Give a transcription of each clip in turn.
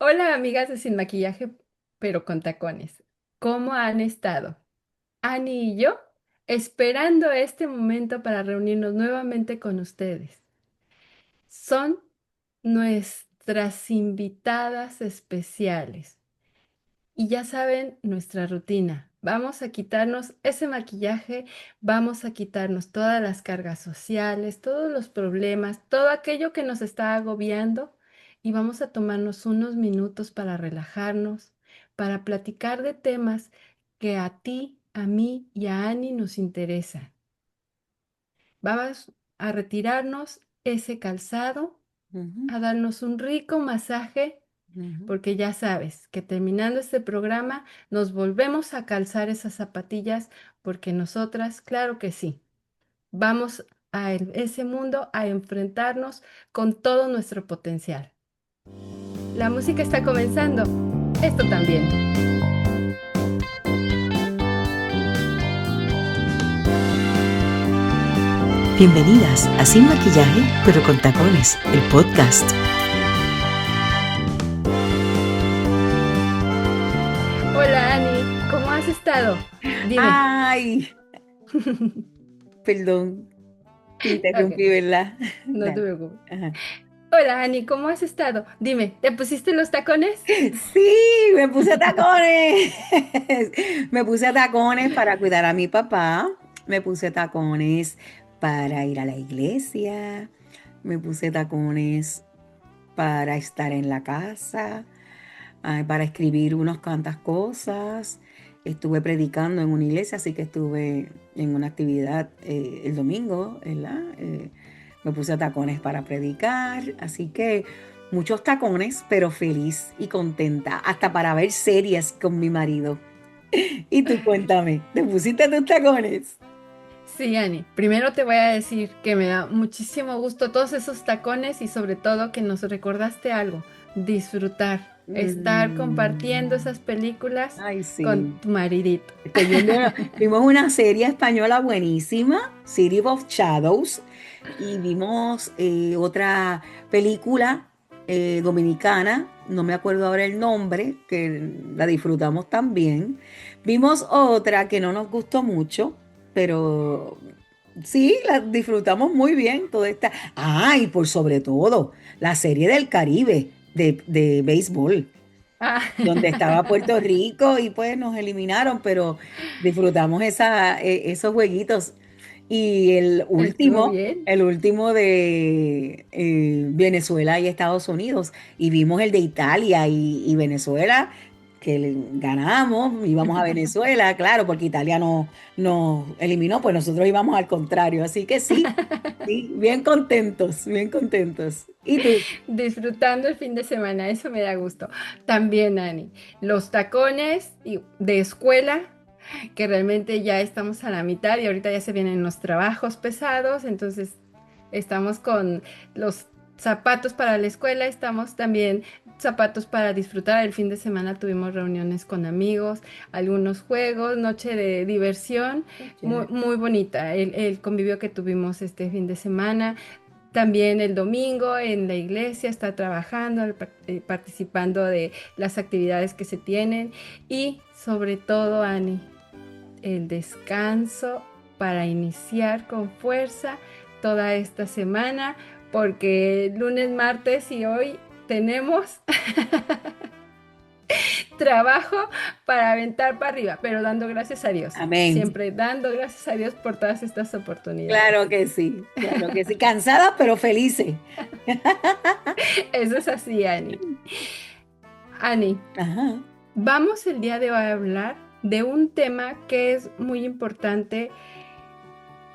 Hola, amigas de Sin Maquillaje, pero con tacones. ¿Cómo han estado? Ani y yo esperando este momento para reunirnos nuevamente con ustedes. Son nuestras invitadas especiales. Y ya saben nuestra rutina. Vamos a quitarnos ese maquillaje, vamos a quitarnos todas las cargas sociales, todos los problemas, todo aquello que nos está agobiando y vamos a tomarnos unos minutos para relajarnos, para platicar de temas que a ti, a mí y a Annie nos interesan. Vamos a retirarnos ese calzado, Ujú, a darnos un rico masaje ujú. porque ya sabes que terminando este programa nos volvemos a calzar esas zapatillas porque nosotras, claro que sí, vamos a ese mundo a enfrentarnos con todo nuestro potencial. La música está comenzando, esto también. Bienvenidas a Sin Maquillaje, pero con tacones, el podcast. Hola Ani, ¿cómo has estado? Dime. Ay, perdón, te Ok, interrumpí, ¿verdad? no te Dale. preocupes. Ajá. Hola Ani, ¿cómo has estado? Dime, ¿te pusiste los tacones? Sí, me puse tacones. Me puse tacones para cuidar a mi papá. Me puse tacones para ir a la iglesia. Me puse tacones para estar en la casa. Para escribir unas cuantas cosas. Estuve predicando en una iglesia, así que estuve en una actividad el domingo, ¿verdad? Me puse tacones para predicar, así que muchos tacones, pero feliz y contenta, hasta para ver series con mi marido. Y tú cuéntame, ¿te pusiste tus tacones? Sí, Ani. Primero te voy a decir que me da muchísimo gusto todos esos tacones y sobre todo que nos recordaste algo, disfrutar, estar compartiendo Mm, esas películas ay, con sí. tu maridito. Estoy viendo, vimos una serie española buenísima, City of Shadows, y vimos otra película dominicana, no me acuerdo ahora el nombre, que la disfrutamos también. Vimos otra que no nos gustó mucho, pero sí, la disfrutamos muy bien. Toda esta. Ah, y por sobre todo, la serie del Caribe de béisbol Ah, donde estaba Puerto Rico y pues nos eliminaron, pero disfrutamos esos jueguitos. Y estuvo bien. el último de Venezuela y Estados Unidos, y vimos el de Italia y Venezuela, que ganamos, íbamos a Venezuela, claro, porque Italia no nos eliminó, pues nosotros íbamos al contrario, así que sí, sí, bien contentos, bien contentos. ¿Y tú? Disfrutando el fin de semana, eso me da gusto. También, Ani, los tacones de escuela, que realmente ya estamos a la mitad y ahorita ya se vienen los trabajos pesados, entonces estamos con los zapatos para la escuela, estamos también zapatos para disfrutar. El fin de semana tuvimos reuniones con amigos, algunos juegos, noche de diversión, muy, muy bonita el convivio que tuvimos este fin de semana. También el domingo en la iglesia está trabajando, participando de las actividades que se tienen y sobre todo, Ani, el descanso para iniciar con fuerza toda esta semana, porque lunes, martes y hoy tenemos trabajo para aventar para arriba, pero dando gracias a Dios, Amén. siempre dando gracias a Dios por todas estas oportunidades. Claro que sí, claro que sí. Cansadas pero felices. Eso es así, Ani. Ani, Ajá. vamos el día de hoy a hablar de un tema que es muy importante,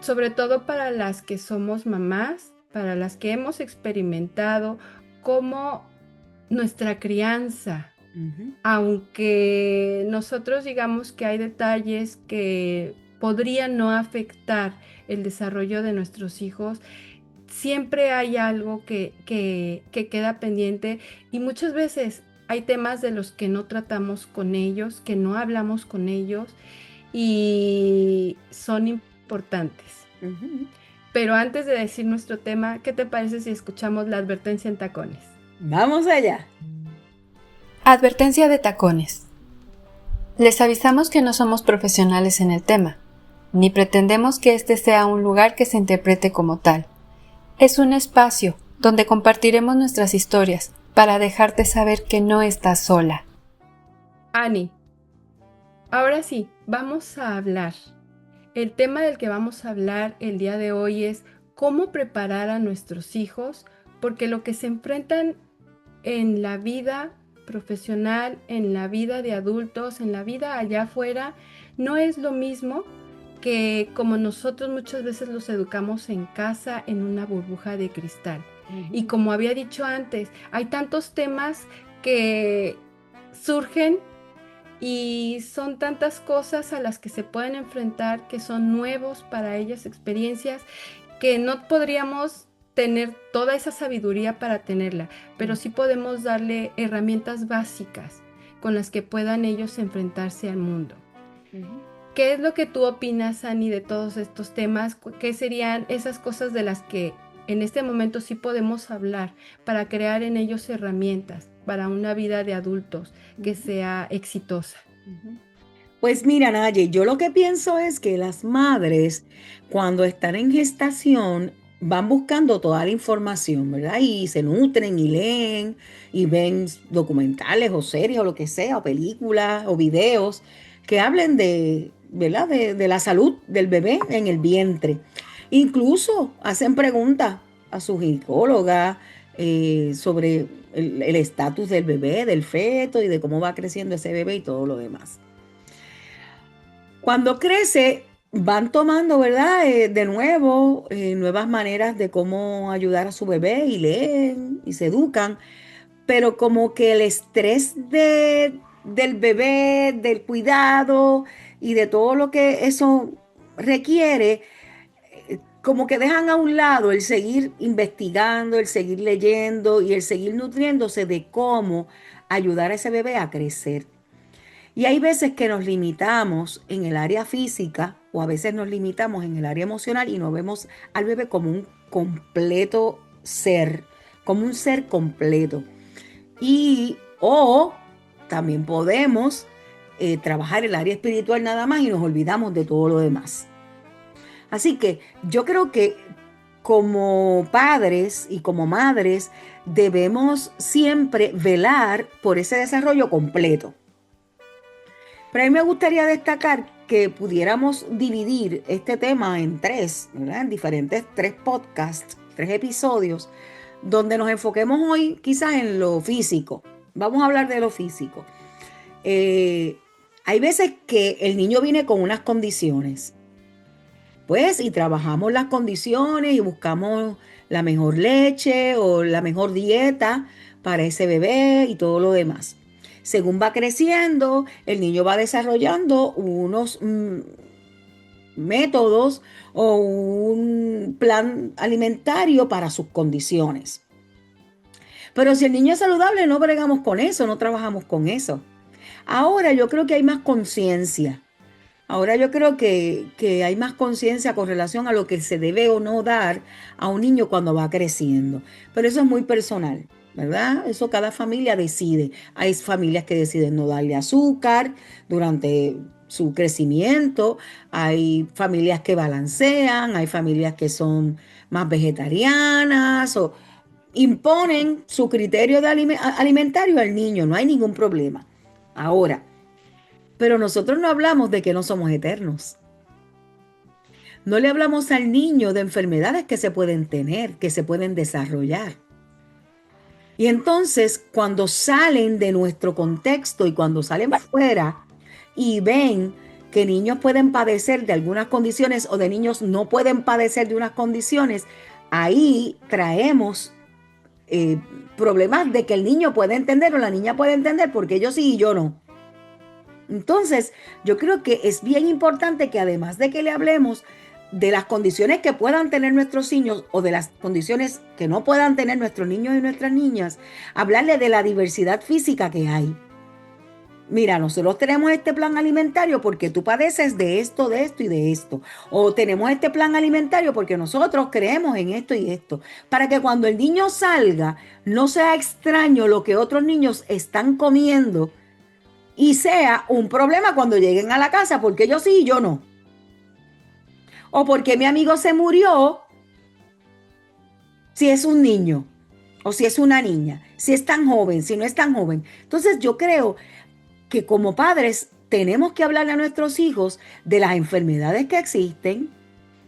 sobre todo para las que somos mamás, para las que hemos experimentado cómo nuestra crianza, Ujú. aunque nosotros digamos que hay detalles que podrían no afectar el desarrollo de nuestros hijos, siempre hay algo que queda pendiente y muchas veces hay temas de los que no tratamos con ellos, que no hablamos con ellos y son importantes. Ujú. Pero antes de decir nuestro tema, ¿qué te parece si escuchamos la advertencia en tacones? Vamos allá. Advertencia de tacones. Les avisamos que no somos profesionales en el tema, ni pretendemos que este sea un lugar que se interprete como tal. Es un espacio donde compartiremos nuestras historias para dejarte saber que no estás sola. Ani, ahora sí, vamos a hablar. El tema del que vamos a hablar el día de hoy es cómo preparar a nuestros hijos, porque lo que se enfrentan en la vida profesional, en la vida de adultos, en la vida allá afuera, no es lo mismo que como nosotros muchas veces los educamos en casa en una burbuja de cristal. Y como había dicho antes, hay tantos temas que surgen y son tantas cosas a las que se pueden enfrentar que son nuevos para ellas, experiencias que no podríamos tener toda esa sabiduría para tenerla, pero sí podemos darle herramientas básicas con las que puedan ellos enfrentarse al mundo. ¿Qué es lo que tú opinas, Ani, de todos estos temas? ¿Qué serían esas cosas de las que en este momento sí podemos hablar para crear en ellos herramientas para una vida de adultos que sea exitosa? Pues mira, Naye, yo lo que pienso es que las madres, cuando están en gestación, van buscando toda la información, ¿verdad? Y se nutren y leen y ven documentales o series o lo que sea, o películas o videos que hablen de, ¿verdad? De la salud del bebé en el vientre. Incluso hacen preguntas a su ginecóloga sobre el estatus del bebé, del feto y de cómo va creciendo ese bebé y todo lo demás. Cuando crece, van tomando, ¿verdad? De nuevo, nuevas maneras de cómo ayudar a su bebé y leen y se educan, pero como que el estrés del bebé, del cuidado y de todo lo que eso requiere, como que dejan a un lado el seguir investigando, el seguir leyendo y el seguir nutriéndose de cómo ayudar a ese bebé a crecer. Y hay veces que nos limitamos en el área física o a veces nos limitamos en el área emocional y no vemos al bebé como un completo ser, como un ser completo. O también podemos trabajar el área espiritual nada más y nos olvidamos de todo lo demás. Así que yo creo que como padres y como madres debemos siempre velar por ese desarrollo completo. Pero a mí me gustaría destacar que pudiéramos dividir este tema en tres, ¿verdad? En diferentes tres podcasts, 3 episodios, donde nos enfoquemos hoy quizás en lo físico. Vamos a hablar de lo físico. Hay veces que el niño viene con unas condiciones, pues, y trabajamos las condiciones y buscamos la mejor leche o la mejor dieta para ese bebé y todo lo demás. Según va creciendo, el niño va desarrollando unos métodos o un plan alimentario para sus condiciones. Pero si el niño es saludable, no bregamos con eso, no trabajamos con eso. Ahora yo creo que hay más conciencia. Ahora yo creo que hay más conciencia con relación a lo que se debe o no dar a un niño cuando va creciendo. Pero eso es muy personal, ¿verdad? Eso cada familia decide. Hay familias que deciden no darle azúcar durante su crecimiento. Hay familias que balancean. Hay familias que son más vegetarianas o imponen su criterio alimentario al niño. No hay ningún problema. Ahora, pero nosotros no hablamos de que no somos eternos. No le hablamos al niño de enfermedades que se pueden tener, que se pueden desarrollar. Y entonces, cuando salen de nuestro contexto y cuando salen afuera y ven que niños pueden padecer de algunas condiciones o de niños no pueden padecer de unas condiciones, ahí traemos problemas de que el niño puede entender o la niña puede entender porque yo sí y yo no. Entonces, yo creo que es bien importante que además de que le hablemos de las condiciones que puedan tener nuestros niños o de las condiciones que no puedan tener nuestros niños y nuestras niñas, hablarle de la diversidad física que hay. mira, nosotros tenemos este plan alimentario porque tú padeces de esto y de esto. O tenemos este plan alimentario porque nosotros creemos en esto y esto. Para que cuando el niño salga, no sea extraño lo que otros niños están comiendo y sea un problema cuando lleguen a la casa, porque yo sí y yo no. O porque mi amigo se murió, si es un niño o si es una niña, si es tan joven, si no es tan joven. Entonces yo creo que como padres tenemos que hablarle a nuestros hijos de las enfermedades que existen,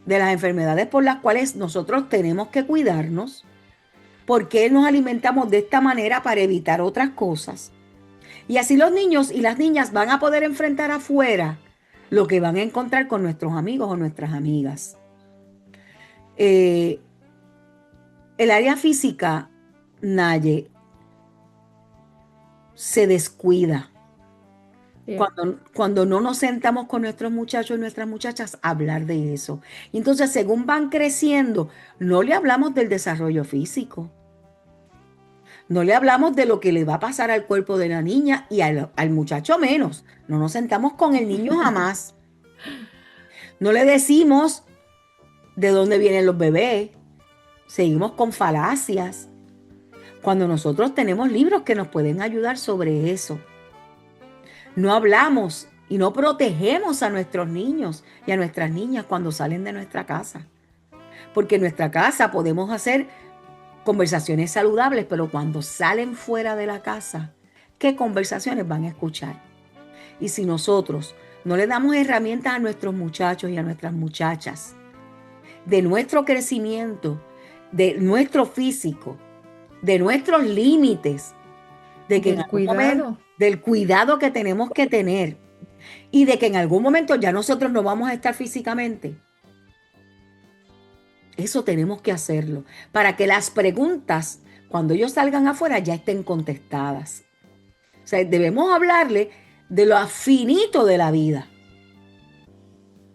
de las enfermedades por las cuales nosotros tenemos que cuidarnos, por qué nos alimentamos de esta manera para evitar otras cosas. Y así los niños y las niñas van a poder enfrentar afuera lo que van a encontrar con nuestros amigos o nuestras amigas. El área física, Naye, se descuida. Cuando no nos sentamos con nuestros muchachos y nuestras muchachas a hablar de eso. Y entonces, según van creciendo, no le hablamos del desarrollo físico. No le hablamos de lo que le va a pasar al cuerpo de la niña y al muchacho menos. No nos sentamos con el niño jamás. No le decimos de dónde vienen los bebés. Seguimos con falacias. Cuando nosotros tenemos libros que nos pueden ayudar sobre eso. No hablamos y no protegemos a nuestros niños y a nuestras niñas cuando salen de nuestra casa. Porque en nuestra casa podemos hacer conversaciones saludables, pero cuando salen fuera de la casa, ¿qué conversaciones van a escuchar? Y si nosotros no le damos herramientas a nuestros muchachos y a nuestras muchachas de nuestro crecimiento, de nuestro físico, de nuestros límites, de que en algún momento, del cuidado que tenemos que tener y de que en algún momento ya nosotros no vamos a estar físicamente. Eso tenemos que hacerlo para que las preguntas cuando ellos salgan afuera ya estén contestadas. O sea, debemos hablarle de lo finito de la vida.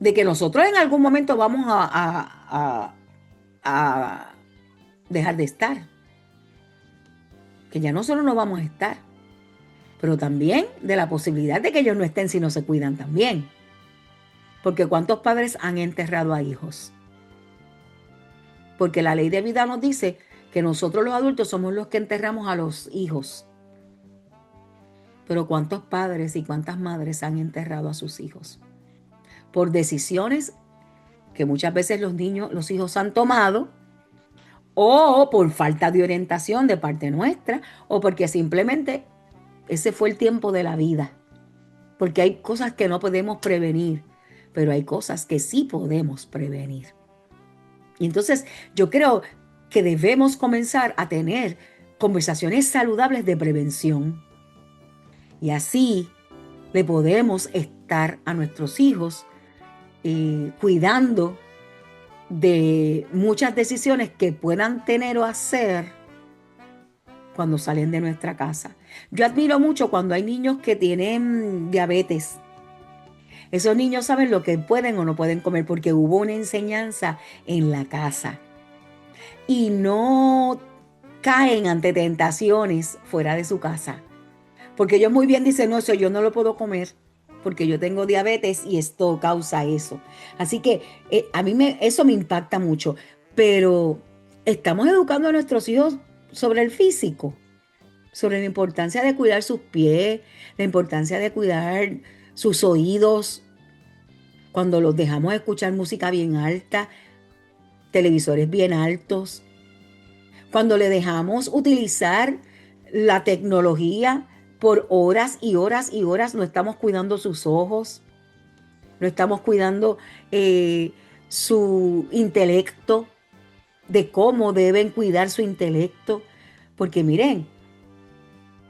De que nosotros en algún momento vamos a dejar de estar. Que ya nosotros no vamos a estar. Pero también de la posibilidad de que ellos no estén si no se cuidan también. Porque ¿cuántos padres han enterrado a hijos? Porque la ley de vida nos dice que nosotros los adultos somos los que enterramos a los hijos. Pero ¿cuántos padres y cuántas madres han enterrado a sus hijos? Por decisiones que muchas veces los hijos han tomado, o por falta de orientación de parte nuestra, o porque simplemente ese fue el tiempo de la vida. Porque hay cosas que no podemos prevenir, pero hay cosas que sí podemos prevenir. Y entonces yo creo que debemos comenzar a tener conversaciones saludables de prevención. Y así le podemos estar a nuestros hijos cuidando de muchas decisiones que puedan tener o hacer cuando salen de nuestra casa. Yo admiro mucho cuando hay niños que tienen diabetes. Esos niños saben lo que pueden o no pueden comer porque hubo una enseñanza en la casa. Y no caen ante tentaciones fuera de su casa. Porque ellos muy bien dicen, no, eso yo no lo puedo comer porque yo tengo diabetes y esto causa eso. Así que a mí eso me impacta mucho. Pero estamos educando a nuestros hijos sobre el físico, sobre la importancia de cuidar sus pies, la importancia de cuidar sus oídos, cuando los dejamos escuchar música bien alta, televisores bien altos, cuando le dejamos utilizar la tecnología por horas y horas y horas, no estamos cuidando sus ojos, no estamos cuidando su intelecto, de cómo deben cuidar su intelecto, porque miren,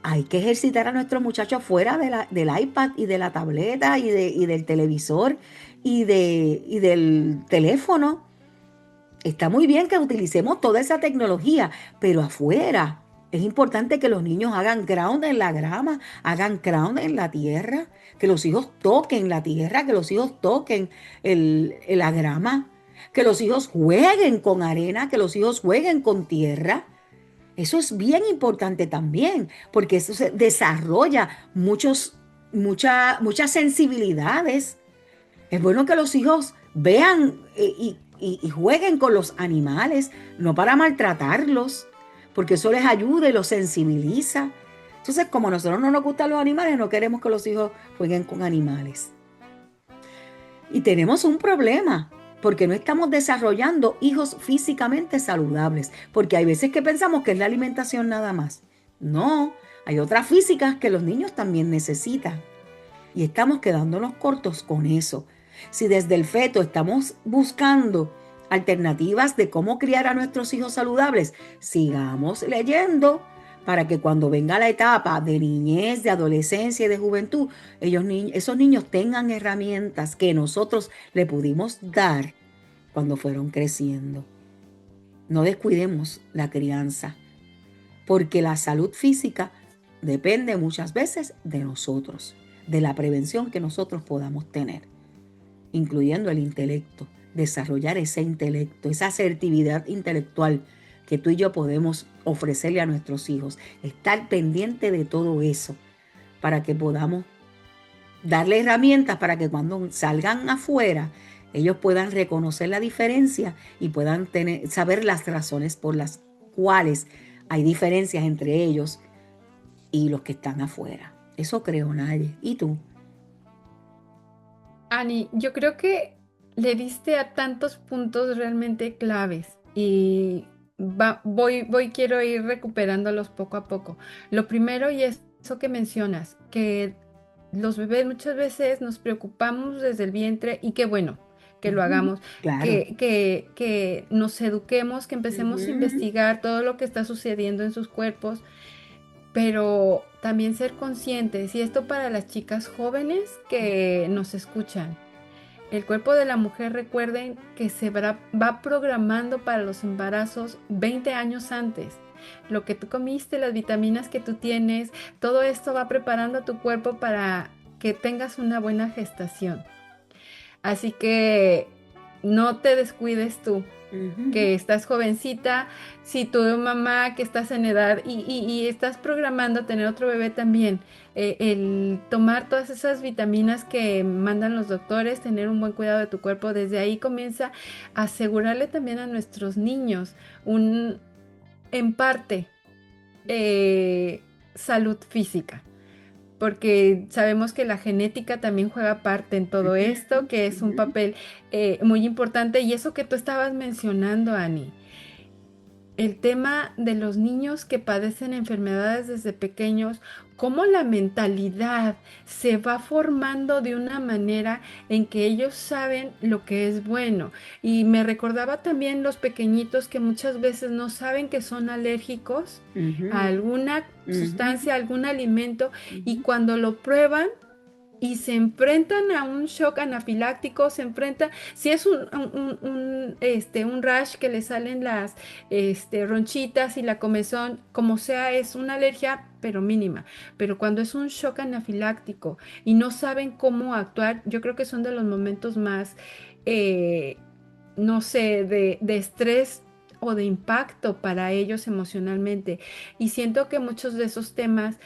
hay que ejercitar a nuestros muchachos fuera del iPad y de la tableta y del televisor y del teléfono. Está muy bien que utilicemos toda esa tecnología, pero afuera es importante que los niños hagan ground en la grama, hagan ground en la tierra, que los hijos toquen la tierra, que los hijos toquen la grama, que los hijos jueguen con arena, que los hijos jueguen con tierra. Eso es bien importante también, porque eso se desarrolla muchos muchas sensibilidades. Es bueno que los hijos vean y jueguen con los animales, no para maltratarlos, porque eso les ayuda y los sensibiliza. Entonces, como a nosotros no nos gustan los animales, no queremos que los hijos jueguen con animales. Y tenemos un problema, porque no estamos desarrollando hijos físicamente saludables, porque hay veces que pensamos que es la alimentación nada más. No, hay otras físicas que los niños también necesitan. Y estamos quedándonos cortos con eso. Si desde el feto estamos buscando alternativas de cómo criar a nuestros hijos saludables, sigamos leyendo para que cuando venga la etapa de niñez, de adolescencia y de juventud, esos niños tengan herramientas que nosotros le pudimos dar cuando fueron creciendo. No descuidemos la crianza, porque la salud física depende muchas veces de nosotros, de la prevención que nosotros podamos tener, incluyendo el intelecto, desarrollar ese intelecto, esa asertividad intelectual que tú y yo podemos ofrecerle a nuestros hijos, estar pendiente de todo eso para que podamos darle herramientas para que cuando salgan afuera ellos puedan reconocer la diferencia y puedan saber las razones por las cuales hay diferencias entre ellos y los que están afuera. Eso creo, Naye. ¿Y tú? Ani, yo creo que le diste a tantos puntos realmente claves y quiero ir recuperándolos poco a poco. Lo primero, y es eso que mencionas, que los bebés muchas veces nos preocupamos desde el vientre y qué bueno que lo hagamos, Claro. que nos eduquemos, que empecemos a investigar todo lo que está sucediendo en sus cuerpos, pero también ser conscientes, y esto para las chicas jóvenes que nos escuchan. El cuerpo de la mujer, recuerden que va programando para los embarazos 20 años antes. Lo que tú comiste, las vitaminas que tú tienes, todo esto va preparando a tu cuerpo para que tengas una buena gestación. Así que no te descuides tú, que estás jovencita, si tu mamá que estás en edad y estás programando tener otro bebé también, el tomar todas esas vitaminas que mandan los doctores, tener un buen cuidado de tu cuerpo, desde ahí comienza a asegurarle también a nuestros niños en parte, salud física. Porque sabemos que la genética también juega parte en todo esto, que es un papel muy importante. Y eso que tú estabas mencionando, Ani, el tema de los niños que padecen enfermedades desde pequeños, cómo la mentalidad se va formando de una manera en que ellos saben lo que es bueno. Y me recordaba también los pequeñitos que muchas veces no saben que son alérgicos a alguna sustancia, algún alimento, y cuando lo prueban y se enfrentan a un shock anafiláctico, si es un rash que le salen las ronchitas y la comezón, como sea, es una alergia, pero mínima. Pero cuando es un shock anafiláctico y no saben cómo actuar, yo creo que son de los momentos más, no sé, de estrés o de impacto para ellos emocionalmente. Y siento que muchos de esos temas,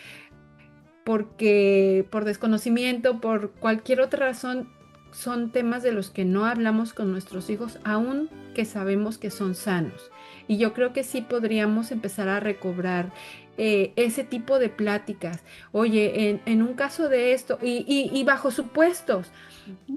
porque por desconocimiento, por cualquier otra razón, son temas de los que no hablamos con nuestros hijos, aun que sabemos que son sanos. Y yo creo que sí podríamos empezar a recobrar ese tipo de pláticas. Oye, en un caso de esto, y bajo supuestos,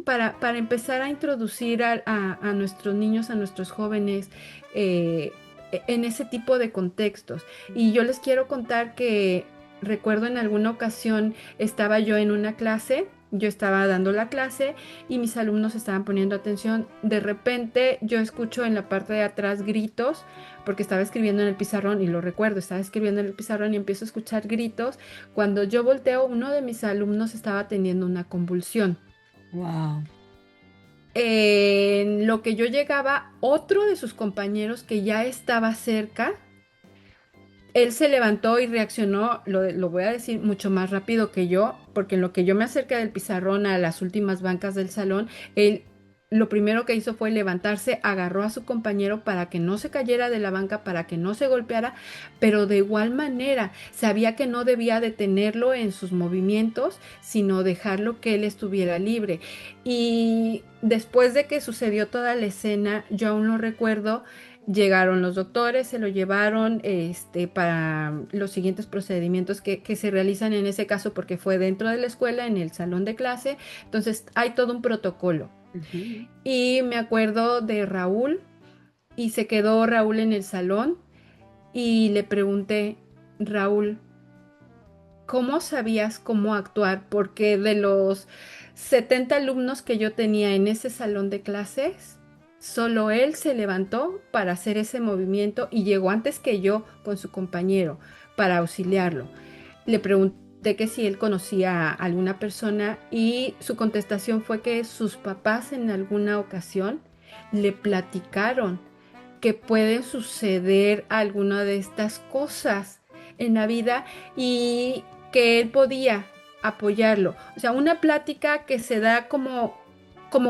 para empezar a introducir a nuestros niños, a nuestros jóvenes, en ese tipo de contextos. Y yo les quiero contar que recuerdo en alguna ocasión estaba yo en una clase, yo estaba dando la clase y mis alumnos estaban poniendo atención. De repente yo escucho en la parte de atrás gritos, porque estaba escribiendo en el pizarrón, y lo recuerdo, estaba escribiendo en el pizarrón y empiezo a escuchar gritos. Cuando yo volteo, uno de mis alumnos estaba teniendo una convulsión. Wow. En lo que yo llegaba, otro de sus compañeros que ya estaba cerca, él se levantó y reaccionó, lo voy a decir, mucho más rápido que yo, porque en lo que yo me acerqué del pizarrón a las últimas bancas del salón, él lo primero que hizo fue levantarse, agarró a su compañero para que no se cayera de la banca, para que no se golpeara, pero de igual manera sabía que no debía detenerlo en sus movimientos, sino dejarlo que él estuviera libre. Y después de que sucedió toda la escena, yo aún lo recuerdo. Llegaron los doctores, se lo llevaron para los siguientes procedimientos que se realizan en ese caso porque fue dentro de la escuela, en el salón de clase. Entonces hay todo un protocolo. Ujú. Y me acuerdo de Raúl y se quedó Raúl en el salón y le pregunté, Raúl, ¿cómo sabías cómo actuar? Porque de los 70 alumnos que yo tenía en ese salón de clases, solo él se levantó para hacer ese movimiento y llegó antes que yo con su compañero para auxiliarlo. Le pregunté que si él conocía a alguna persona y su contestación fue que sus papás en alguna ocasión le platicaron que pueden suceder alguna de estas cosas en la vida y que él podía apoyarlo. O sea, una plática que se da como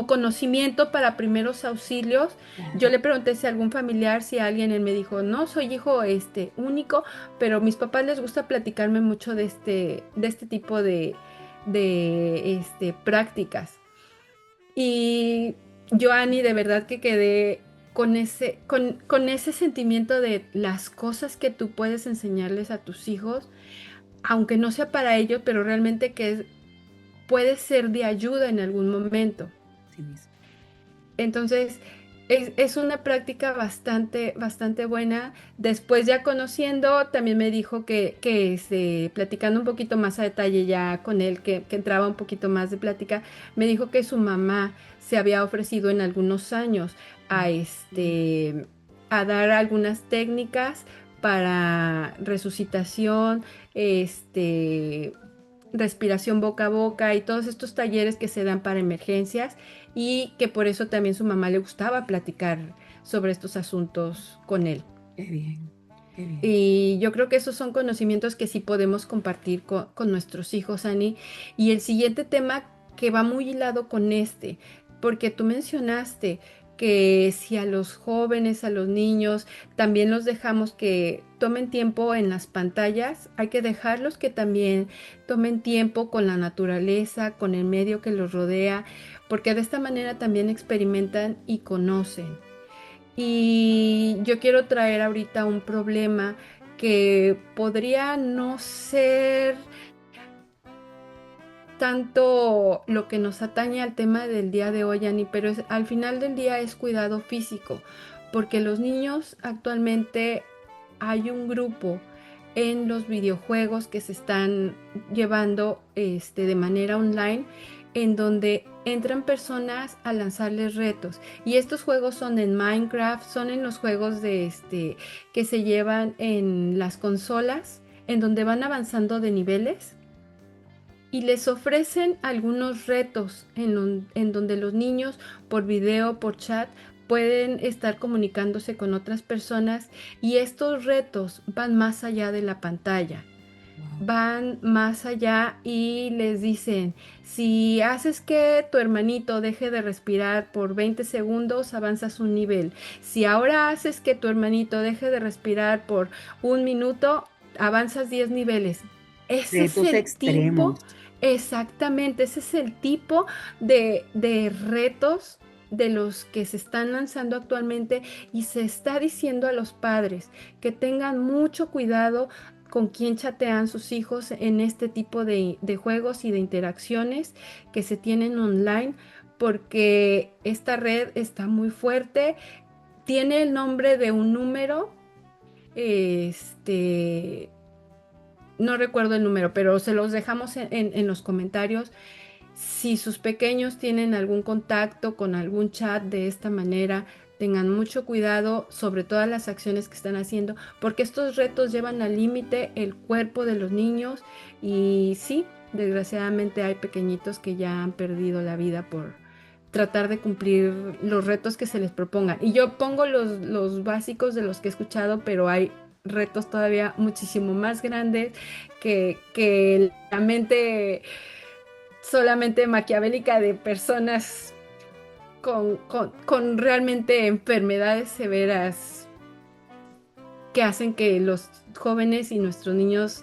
conocimiento para primeros auxilios. Yo Claro. le pregunté si algún familiar, si alguien, él me dijo, no, soy hijo único, pero mis papás les gusta platicarme mucho de este tipo de prácticas. Y yo, Annie, de verdad que quedé con ese sentimiento de las cosas que tú puedes enseñarles a tus hijos, aunque no sea para ellos, pero realmente puede ser de ayuda en algún momento. Sí mismo. Entonces, es una práctica bastante, bastante buena. Después ya conociendo, también me dijo platicando un poquito más a detalle ya con él, que entraba un poquito más de plática, me dijo que su mamá se había ofrecido en algunos años a, Mm. este, a dar algunas técnicas para resucitación, respiración boca a boca y todos estos talleres que se dan para emergencias y que por eso también su mamá le gustaba platicar sobre estos asuntos con él. Qué bien, qué bien. Y yo creo que esos son conocimientos que sí podemos compartir con nuestros hijos, Ani. Y el siguiente tema que va muy hilado con porque tú mencionaste que si a los jóvenes, a los niños, también los dejamos que tomen tiempo en las pantallas, hay que dejarlos que también tomen tiempo con la naturaleza, con el medio que los rodea, porque de esta manera también experimentan y conocen. Y yo quiero traer ahorita un problema que podría no ser tanto lo que nos atañe al tema del día de hoy, Ani, pero al final del día es cuidado físico, porque los niños actualmente hay un grupo en los videojuegos que se están llevando de manera online, en donde entran personas a lanzarles retos. Y estos juegos son en Minecraft, son en los juegos que se llevan en las consolas, en donde van avanzando de niveles y les ofrecen algunos retos en donde los niños por video, por chat, pueden estar comunicándose con otras personas y estos retos van más allá de la pantalla. Wow. Van más allá y les dicen, si haces que tu hermanito deje de respirar por 20 segundos, avanzas un nivel. Si ahora haces que tu hermanito deje de respirar por un minuto, avanzas 10 niveles. Ese es Retos el tipo, extremos. exactamente, ese es el tipo de retos de los que se están lanzando actualmente y se está diciendo a los padres que tengan mucho cuidado con quién chatean sus hijos en este tipo de juegos y de interacciones que se tienen online, porque esta red está muy fuerte, tiene el nombre de un número, este, no recuerdo el número, pero se los dejamos en los comentarios. Si sus pequeños tienen algún contacto con algún chat de esta manera, tengan mucho cuidado sobre todas las acciones que están haciendo, porque estos retos llevan al límite el cuerpo de los niños y sí, desgraciadamente hay pequeñitos que ya han perdido la vida por tratar de cumplir los retos que se les propongan. Y yo pongo los básicos de los que he escuchado, pero hay retos todavía muchísimo más grandes que la mente solamente maquiavélica de personas con realmente enfermedades severas que hacen que los jóvenes y nuestros niños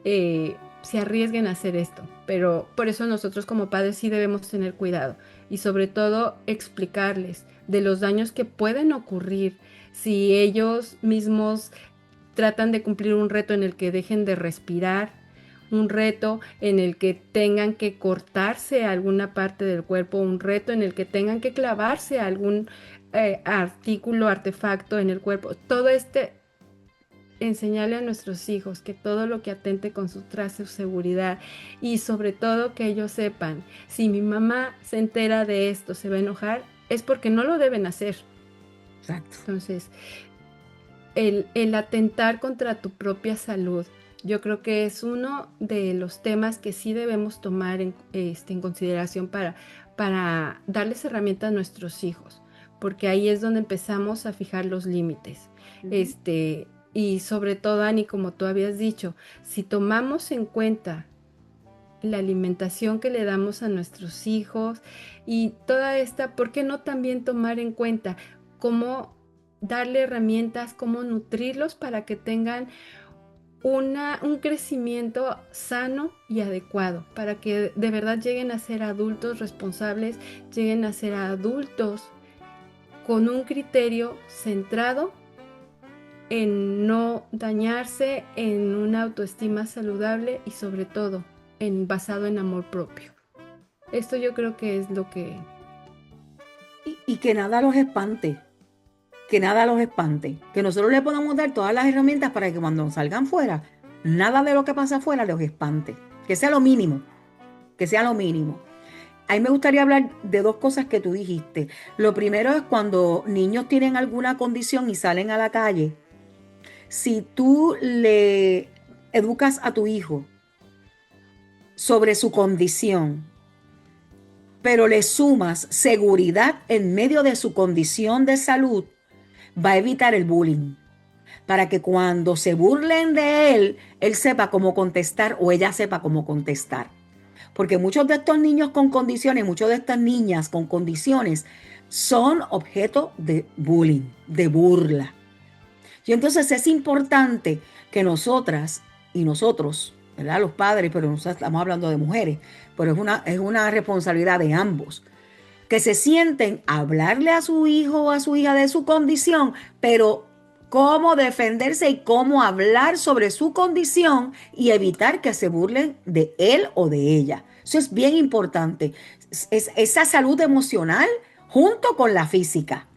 se arriesguen a hacer esto. Pero por eso nosotros como padres sí debemos tener cuidado y sobre todo explicarles de los daños que pueden ocurrir si ellos mismos tratan de cumplir un reto en el que dejen de respirar, un reto en el que tengan que cortarse alguna parte del cuerpo, un reto en el que tengan que clavarse algún artículo, artefacto en el cuerpo. Todo enseñarle a nuestros hijos que todo lo que atente con su traje, su seguridad y sobre todo que ellos sepan, si mi mamá se entera de esto, se va a enojar, es porque no lo deben hacer. Exacto. Entonces, el atentar contra tu propia salud, yo creo que es uno de los temas que sí debemos tomar en consideración para darles herramientas a nuestros hijos, porque ahí es donde empezamos a fijar los límites. Ujú. Y sobre todo, Ani, como tú habías dicho, si tomamos en cuenta la alimentación que le damos a nuestros hijos y toda esta, ¿por qué no también tomar en cuenta cómo darle herramientas, cómo nutrirlos para que tengan un crecimiento sano y adecuado, para que de verdad lleguen a ser adultos responsables, lleguen a ser adultos con un criterio centrado en no dañarse, en una autoestima saludable y sobre todo basado en amor propio? Esto yo creo que es lo que... Y que nada los espante, que nada los espante, que nosotros le podamos dar todas las herramientas para que cuando salgan fuera, nada de lo que pasa afuera los espante, que sea lo mínimo, que sea lo mínimo. A mí me gustaría hablar de dos cosas que tú dijiste. Lo primero es cuando niños tienen alguna condición y salen a la calle. Si tú le educas a tu hijo sobre su condición, pero le sumas seguridad en medio de su condición de salud, va a evitar el bullying. Para que cuando se burlen de él, él sepa cómo contestar o ella sepa cómo contestar. Porque muchos de estos niños con condiciones, muchas de estas niñas con condiciones son objeto de bullying, de burla. Y entonces es importante que nosotras y nosotros, ¿verdad? Los padres, pero nosotros estamos hablando de mujeres, pero es una responsabilidad de ambos, que se sienten a hablarle a su hijo o a su hija de su condición, pero cómo defenderse y cómo hablar sobre su condición y evitar que se burlen de él o de ella. Eso es bien importante. Es esa salud emocional junto con la física.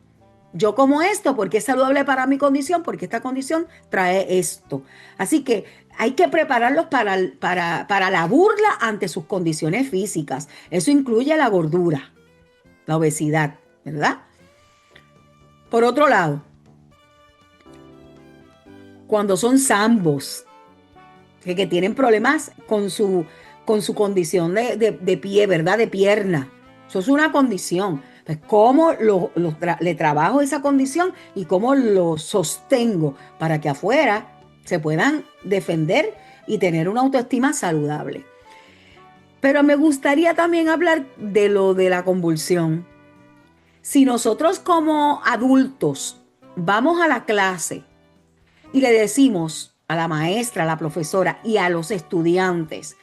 Yo como esto porque es saludable para mi condición, porque esta condición trae esto. Así que hay que prepararlos para la burla ante sus condiciones físicas. Eso incluye la gordura, la obesidad, ¿verdad? Por otro lado, cuando son zambos, que tienen problemas con su condición de pie, ¿verdad? De pierna. Eso es una condición. Pues, ¿cómo le trabajo esa condición y cómo lo sostengo para que afuera se puedan defender y tener una autoestima saludable? Pero me gustaría también hablar de lo de la convulsión. Si nosotros como adultos vamos a la clase y le decimos a la maestra, a la profesora y a los estudiantes,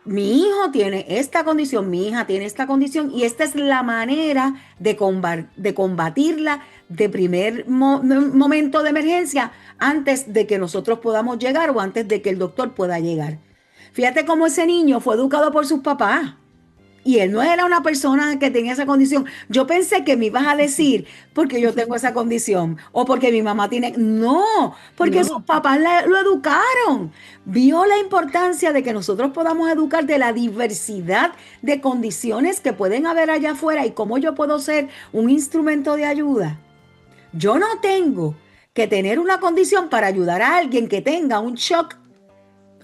mi hijo tiene esta condición, mi hija tiene esta condición y esta es la manera de combatirla de primer momento de emergencia antes de que nosotros podamos llegar o antes de que el doctor pueda llegar. Fíjate cómo ese niño fue educado por sus papás. Y él no era una persona que tenía esa condición. Yo pensé que me ibas a decir porque yo tengo esa condición o porque mi mamá tiene... No, porque sus No, papás lo educaron. Vio la importancia de que nosotros podamos educar de la diversidad de condiciones que pueden haber allá afuera y cómo yo puedo ser un instrumento de ayuda. Yo no tengo que tener una condición para ayudar a alguien que tenga un shock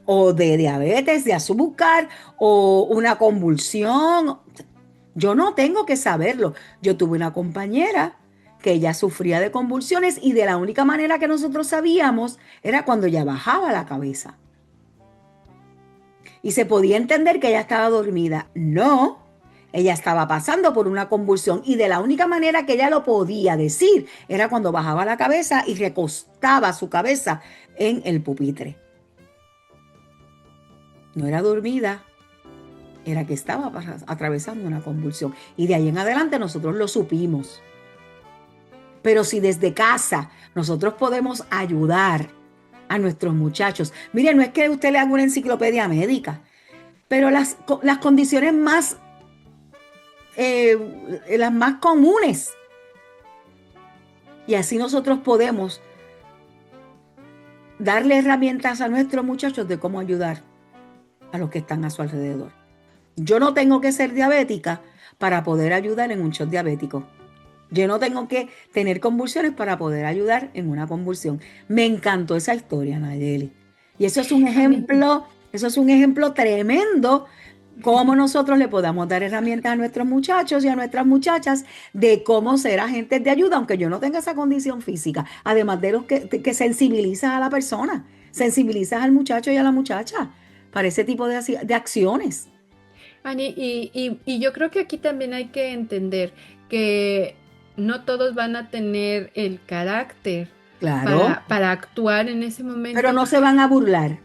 o de diabetes, de azúcar o una convulsión. Yo no tengo que saberlo. Yo tuve una compañera que ella sufría de convulsiones y de la única manera que nosotros sabíamos era cuando ella bajaba la cabeza. Y se podía entender que ella estaba dormida. No, ella estaba pasando por una convulsión y de la única manera que ella lo podía decir era cuando bajaba la cabeza y recostaba su cabeza en el pupitre. No era dormida, era que estaba atravesando una convulsión. Y de ahí en adelante nosotros lo supimos. Pero si desde casa nosotros podemos ayudar a nuestros muchachos, mire, no es que usted le haga una enciclopedia médica, pero las condiciones las más comunes. Y así nosotros podemos darle herramientas a nuestros muchachos de cómo ayudar a los que están a su alrededor. Yo no tengo que ser diabética para poder ayudar en un shock diabético. Yo no tengo que tener convulsiones para poder ayudar en una convulsión. Me encantó esa historia, Nayeli. Y eso es un ejemplo tremendo cómo nosotros le podamos dar herramientas a nuestros muchachos y a nuestras muchachas de cómo ser agentes de ayuda, aunque yo no tenga esa condición física. Además de los que sensibilizas a la persona, sensibilizas al muchacho y a la muchacha para ese tipo de acciones. Ani, y yo creo que aquí también hay que entender que no todos van a tener el carácter Claro, para actuar en ese momento. pero no se van a burlar.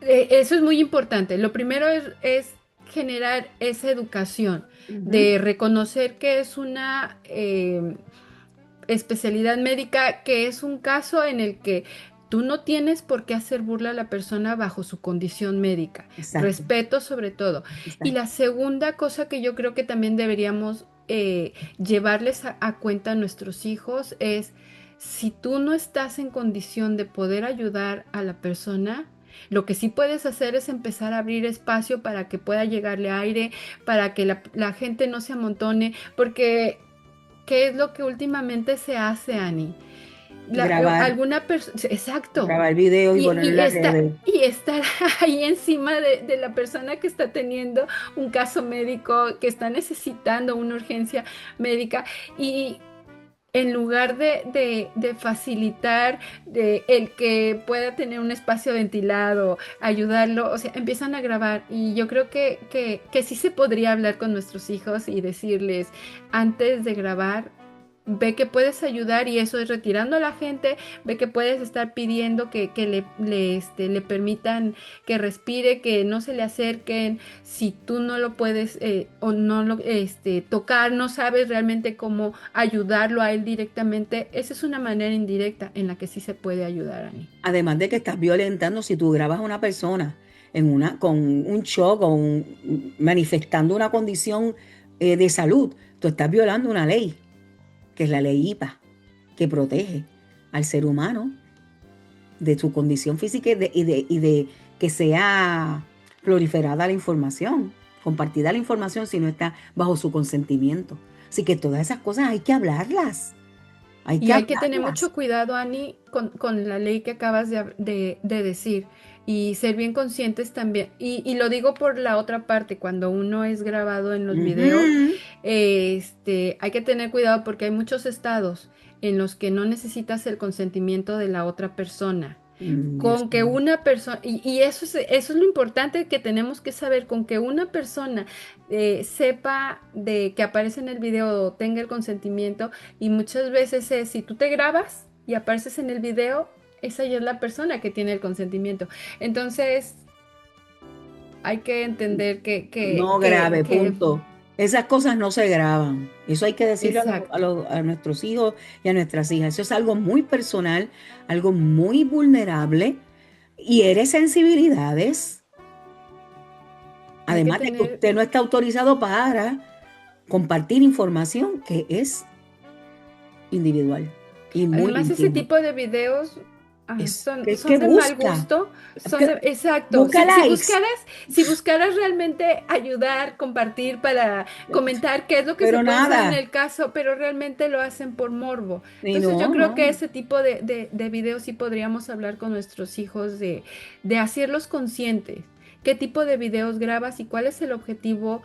Eso es muy importante. Lo primero es generar esa educación de reconocer que es una especialidad médica, que es un caso en el que tú no tienes por qué hacer burla a la persona bajo su condición médica. Exacto. Respeto sobre todo. Exacto. Y la segunda cosa que yo creo que también deberíamos llevarles a cuenta a nuestros hijos es, si tú no estás en condición de poder ayudar a la persona, lo que sí puedes hacer es empezar a abrir espacio para que pueda llegarle aire, para que la gente no se amontone, porque ¿qué es lo que últimamente se hace, Ani? Grabar. Alguna persona, exacto. Grabar videos y ponerlo en las redes. Y estar ahí encima de la persona que está teniendo un caso médico, que está necesitando una urgencia médica, y en lugar de facilitar el que pueda tener un espacio ventilado, ayudarlo, o sea, empiezan a grabar. Y yo creo que sí se podría hablar con nuestros hijos y decirles, antes de grabar, ve que puedes ayudar, y eso es retirando a la gente, ve que puedes estar pidiendo que le permitan que respire, que no se le acerquen. Si tú no lo puedes o no lo tocar, no sabes realmente cómo ayudarlo a él directamente, esa es una manera indirecta en la que sí se puede ayudar a mí. Además de que estás violentando, si tú grabas a una persona con un shock o manifestando una condición de salud, tú estás violando una ley, que es la ley IPA, que protege al ser humano de su condición física y de que sea proliferada la información, compartida la información si no está bajo su consentimiento. Así que todas esas cosas hay que hablarlas. Hay que tener mucho cuidado, Ani, con la ley que acabas de decir, y ser bien conscientes también. Y lo digo por la otra parte, cuando uno es grabado en los videos, hay que tener cuidado porque hay muchos estados en los que no necesitas el consentimiento de la otra persona. Con que una persona, y eso es lo importante que tenemos que saber, con que una persona sepa de que aparece en el video o tenga el consentimiento. Y muchas veces si tú te grabas y apareces en el video, esa ya es la persona que tiene el consentimiento. Entonces hay que entender que no grabe, punto. Esas cosas no se graban. Eso hay que decirlo a nuestros hijos y a nuestras hijas. Eso es algo muy personal, algo muy vulnerable, y hiere sensibilidades. Además de que usted no está autorizado para compartir información que es individual y muy además íntima. Ese tipo de videos son de busca. mal gusto. Exacto. Busca si buscaras realmente ayudar, compartir, para comentar qué es lo que pero se puede nada. hacer en el caso, pero realmente lo hacen por morbo. Entonces yo creo que ese tipo de videos sí podríamos hablar con nuestros hijos de hacerlos conscientes. ¿Qué tipo de videos grabas y cuál es el objetivo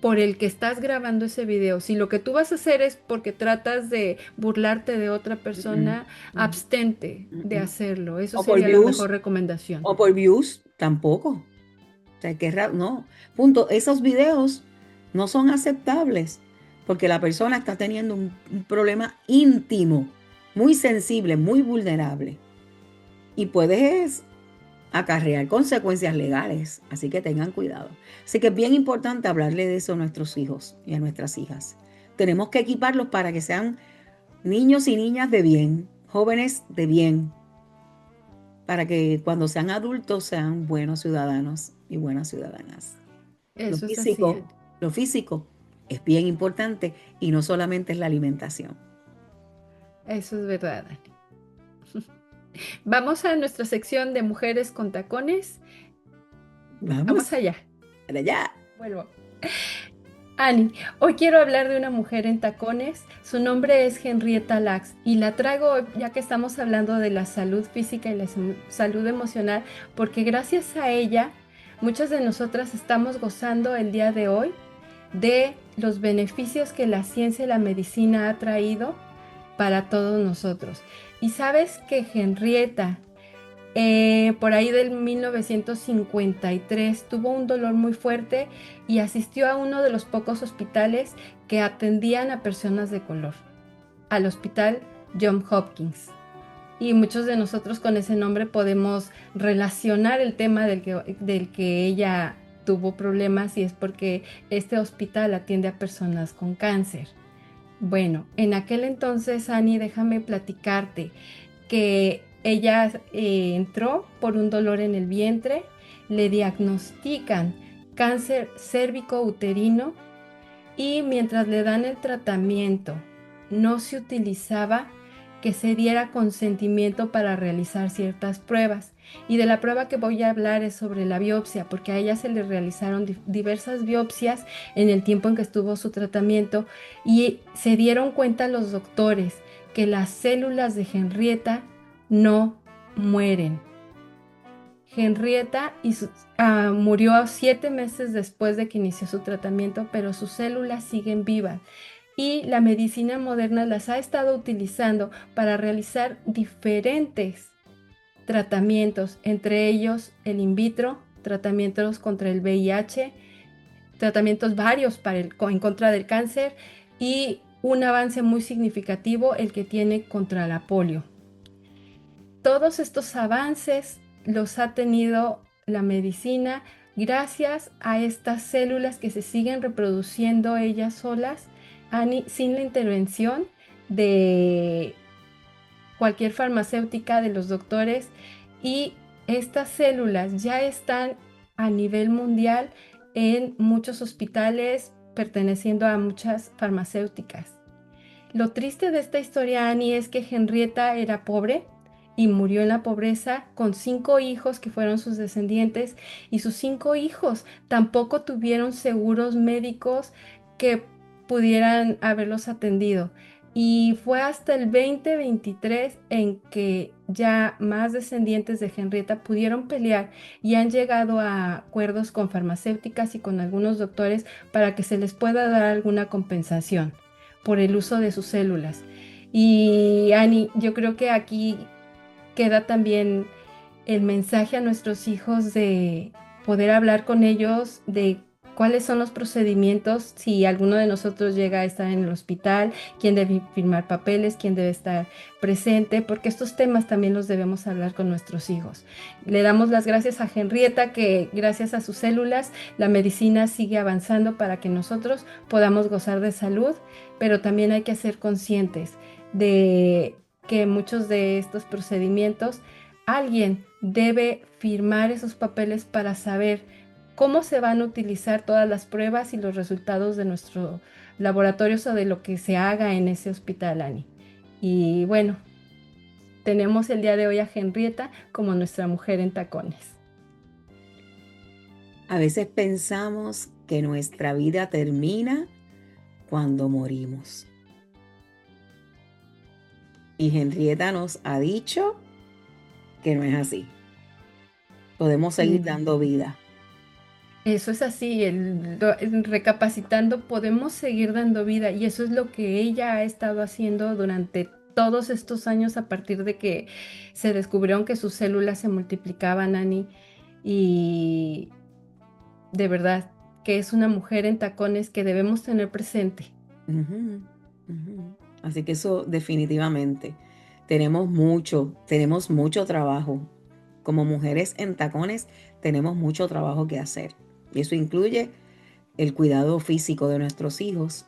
por el que estás grabando ese video? Si lo que tú vas a hacer es porque tratas de burlarte de otra persona, abstente de hacerlo. Eso sería la mejor recomendación. O por views, tampoco. O sea, no. Punto. Esos videos no son aceptables, porque la persona está teniendo un problema íntimo, muy sensible, muy vulnerable, y puedes acarrear consecuencias legales, así que tengan cuidado. Así que es bien importante hablarle de eso a nuestros hijos y a nuestras hijas. Tenemos que equiparlos para que sean niños y niñas de bien, jóvenes de bien, para que cuando sean adultos sean buenos ciudadanos y buenas ciudadanas. Lo Eso es así, físico, Ani. lo físico es bien importante y no solamente es la alimentación. Eso es verdad, Ani. Vamos a nuestra sección de mujeres con tacones. Vamos, Vamos allá. para allá. Vuelvo. Ani, hoy quiero hablar de una mujer en tacones. Su nombre es Henrietta Lacks y la traigo ya que estamos hablando de la salud física y la salud emocional, porque gracias a ella muchas de nosotras estamos gozando el día de hoy de los beneficios que la ciencia y la medicina ha traído para todos nosotros. Y sabes que Henrietta por ahí del 1953 tuvo un dolor muy fuerte y asistió a uno de los pocos hospitales que atendían a personas de color, al Hospital Johns Hopkins. Y muchos de nosotros con ese nombre podemos relacionar el tema del que ella tuvo problemas, y es porque este hospital atiende a personas con cáncer. Bueno, en aquel entonces, Annie, déjame platicarte que ella entró por un dolor en el vientre, le diagnostican cáncer cérvico-uterino y mientras le dan el tratamiento, no se utilizaba que se diera consentimiento para realizar ciertas pruebas. Y de la prueba que voy a hablar es sobre la biopsia, porque a ella se le realizaron diversas biopsias en el tiempo en que estuvo su tratamiento y se dieron cuenta los doctores que las células de Henrietta no mueren. Henrietta murió 7 meses después de que inició su tratamiento, pero sus células siguen vivas y la medicina moderna las ha estado utilizando para realizar diferentes tratamientos, entre ellos el in vitro, tratamientos contra el VIH, tratamientos varios en contra del cáncer y un avance muy significativo el que tiene contra la polio. Todos estos avances los ha tenido la medicina gracias a estas células que se siguen reproduciendo ellas solas, sin la intervención de cualquier farmacéutica, de los doctores, y estas células ya están a nivel mundial en muchos hospitales perteneciendo a muchas farmacéuticas. Lo triste de esta historia, Annie, es que Henrietta era pobre y murió en la pobreza con 5 hijos que fueron sus descendientes, y sus 5 hijos tampoco tuvieron seguros médicos que pudieran haberlos atendido. Y fue hasta el 2023 en que ya más descendientes de Henrietta pudieron pelear y han llegado a acuerdos con farmacéuticas y con algunos doctores para que se les pueda dar alguna compensación por el uso de sus células. Y Ani, yo creo que aquí queda también el mensaje a nuestros hijos de poder hablar con ellos de cuáles son los procedimientos si alguno de nosotros llega a estar en el hospital, quién debe firmar papeles, quién debe estar presente, porque estos temas también los debemos hablar con nuestros hijos. Le damos las gracias a Henrietta que gracias a sus células la medicina sigue avanzando para que nosotros podamos gozar de salud, pero también hay que ser conscientes de que muchos de estos procedimientos alguien debe firmar esos papeles para saber cómo se van a utilizar todas las pruebas y los resultados de nuestros laboratorios o de lo que se haga en ese hospital, Ani. Y bueno, tenemos el día de hoy a Henrietta como nuestra mujer en tacones. A veces pensamos que nuestra vida termina cuando morimos. Y Henrietta nos ha dicho que no es así. Podemos seguir dando vida. Eso es así, recapacitando, podemos seguir dando vida, y eso es lo que ella ha estado haciendo durante todos estos años a partir de que se descubrieron que sus células se multiplicaban, Ani, y de verdad, que es una mujer en tacones que debemos tener presente. Ujú, ujú. Así que eso definitivamente. Tenemos mucho trabajo. Como mujeres en tacones tenemos mucho trabajo que hacer. Y eso incluye el cuidado físico de nuestros hijos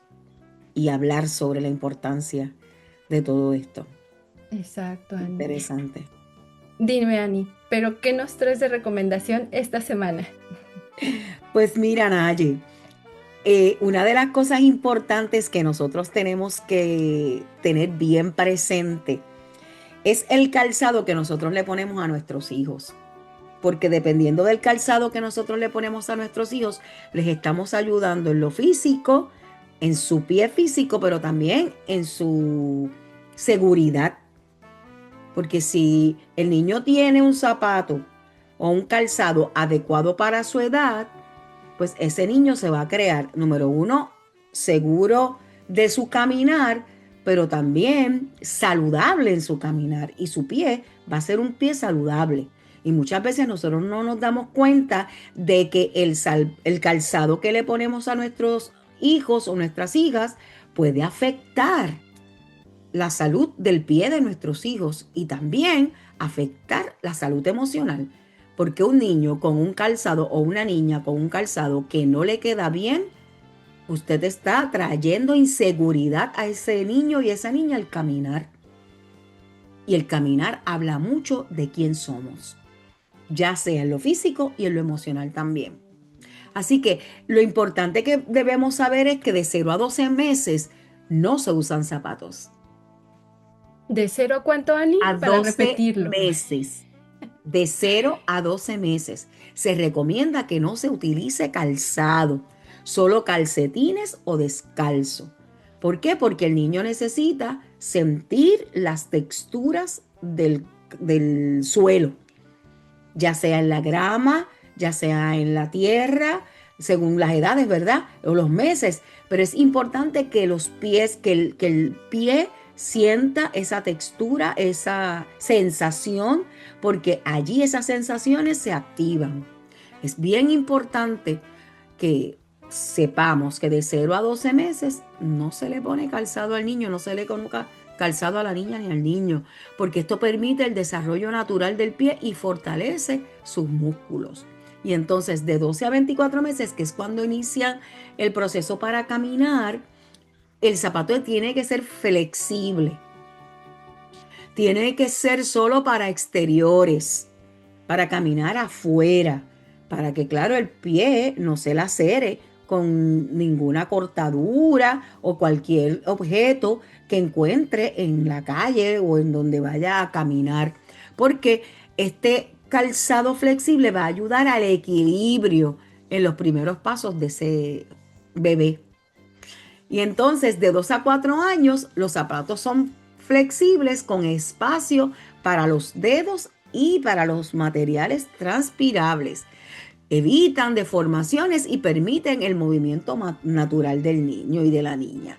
y hablar sobre la importancia de todo esto. Exacto, Ani. Interesante. Dime, Ani, ¿pero qué nos traes de recomendación esta semana? Pues mira, Naye, una de las cosas importantes que nosotros tenemos que tener bien presente es el calzado que nosotros le ponemos a nuestros hijos. Porque dependiendo del calzado que nosotros le ponemos a nuestros hijos, les estamos ayudando en lo físico, en su pie físico, pero también en su seguridad. Porque si el niño tiene un zapato o un calzado adecuado para su edad, pues ese niño se va a crear, número uno, seguro de su caminar, pero también saludable en su caminar. Y su pie va a ser un pie saludable. Y muchas veces nosotros no nos damos cuenta de que el calzado que le ponemos a nuestros hijos o nuestras hijas puede afectar la salud del pie de nuestros hijos y también afectar la salud emocional. Porque un niño con un calzado o una niña con un calzado que no le queda bien, usted está trayendo inseguridad a ese niño y a esa niña al caminar. Y el caminar habla mucho de quién somos, ya sea en lo físico y en lo emocional también. Así que lo importante que debemos saber es que de 0 a 12 meses no se usan zapatos. ¿De 0 a cuánto, Ani? A Para 12 repetirlo. meses. De 0 a 12 meses. Se recomienda que no se utilice calzado, solo calcetines o descalzo. ¿Por qué? Porque el niño necesita sentir las texturas del suelo, ya sea en la grama, ya sea en la tierra, según las edades, ¿verdad? O los meses. Pero es importante que los pies, que el pie sienta esa textura, esa sensación, porque allí esas sensaciones se activan. Es bien importante que sepamos que de 0 a 12 meses no se le pone calzado al niño, no se le coloca calzado a la niña ni al niño, porque esto permite el desarrollo natural del pie y fortalece sus músculos. Y entonces de 12 a 24 meses, que es cuando inicia el proceso para caminar, el zapato tiene que ser flexible. Tiene que ser solo para exteriores, para caminar afuera, para que, claro, el pie no se lacere con ninguna cortadura o cualquier objeto que encuentre en la calle o en donde vaya a caminar. Porque este calzado flexible va a ayudar al equilibrio en los primeros pasos de ese bebé. Y entonces de 2 a 4 años los zapatos son flexibles con espacio para los dedos y para los materiales transpirables. Evitan deformaciones y permiten el movimiento natural del niño y de la niña.